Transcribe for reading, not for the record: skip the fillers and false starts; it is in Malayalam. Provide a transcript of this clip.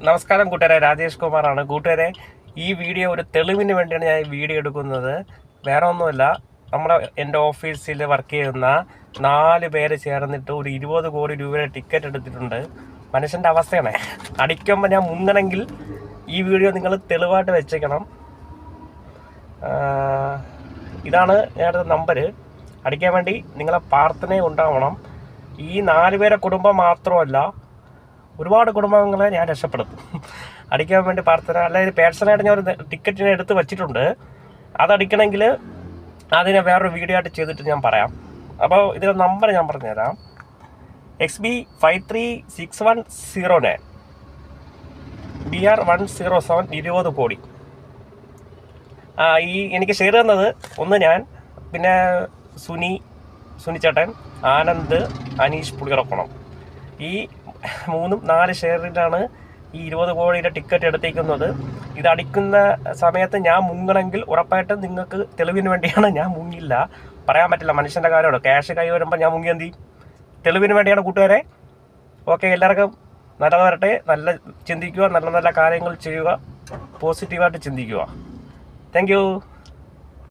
നമസ്കാരം കൂട്ടുകാരെ, രാജേഷ് കുമാറാണ്. കൂട്ടുകാരെ, ഈ വീഡിയോ ഒരു തെളിവിന് വേണ്ടിയാണ് ഞാൻ ഈ വീഡിയോ എടുക്കുന്നത്. വേറെ ഒന്നുമല്ല, എൻ്റെ ഓഫീസിൽ വർക്ക് ചെയ്യുന്ന 4 പേര് ചേർന്നിട്ട് ഒരു 20 കോടി രൂപയുടെ ടിക്കറ്റ് എടുത്തിട്ടുണ്ട്. മനുഷ്യൻ്റെ അവസ്ഥയാണ്. അടിക്കുമ്പോൾ ഞാൻ മുങ്ങണമെങ്കിൽ ഈ വീഡിയോ നിങ്ങൾ തെളിവായിട്ട് വെച്ചേക്കണം. ഇതാണ് ഞങ്ങളുടെ നമ്പർ. അടിക്കാൻ വേണ്ടി നിങ്ങളെ പ്രാർത്ഥന ഉണ്ടാവണം. ഈ 4 പേരെ കുടുംബം മാത്രമല്ല, ഒരുപാട് കുടുംബങ്ങളെ ഞാൻ രക്ഷപ്പെടുത്തും. അടിക്കാൻ വേണ്ടി പ്രാർത്ഥന. അല്ലെങ്കിൽ പേഴ്സണലായിട്ട് ഞാൻ ഒരു ടിക്കറ്റിനെ എടുത്ത് വെച്ചിട്ടുണ്ട്. അതടിക്കണമെങ്കിൽ അതിനെ വേറൊരു വീഡിയോ ആയിട്ട് ചെയ്തിട്ട് ഞാൻ പറയാം. അപ്പോൾ ഇതിൻ്റെ നമ്പർ ഞാൻ പറഞ്ഞുതരാം. XB 536109 BR 107 20 കോടി. ഈ എനിക്ക് ഷെയർ തന്നത് ഒന്ന് ഞാൻ, പിന്നെ സുനിച്ചേട്ടൻ, ആനന്ദ്, അനീഷ് പുളിയറക്കണം. ഈ 3-4 ഷെയറിലാണ് ഈ 20 കോടിയുടെ ടിക്കറ്റ് എടുത്തേക്കുന്നത്. ഇത് അടിക്കുന്ന സമയത്ത് ഞാൻ മുങ്ങണമെങ്കിൽ ഉറപ്പായിട്ടും നിങ്ങൾക്ക് തെളിവിന് വേണ്ടിയാണ്. ഞാൻ മുങ്ങില്ല, പറയാൻ പറ്റില്ല, മനുഷ്യൻ്റെ കാര്യമാണ്. ക്യാഷ് കൈ വരുമ്പോൾ ഞാൻ മുങ്ങി എന്ത് ചെയ്യും? തെളിവിന് വേണ്ടിയാണ് കൂട്ടുകാരെ. ഓക്കെ, എല്ലാവർക്കും നല്ലത് വരട്ടെ. നല്ല ചിന്തിക്കുക, നല്ല നല്ല കാര്യങ്ങൾ ചെയ്യുക, പോസിറ്റീവായിട്ട് ചിന്തിക്കുക. Thank you.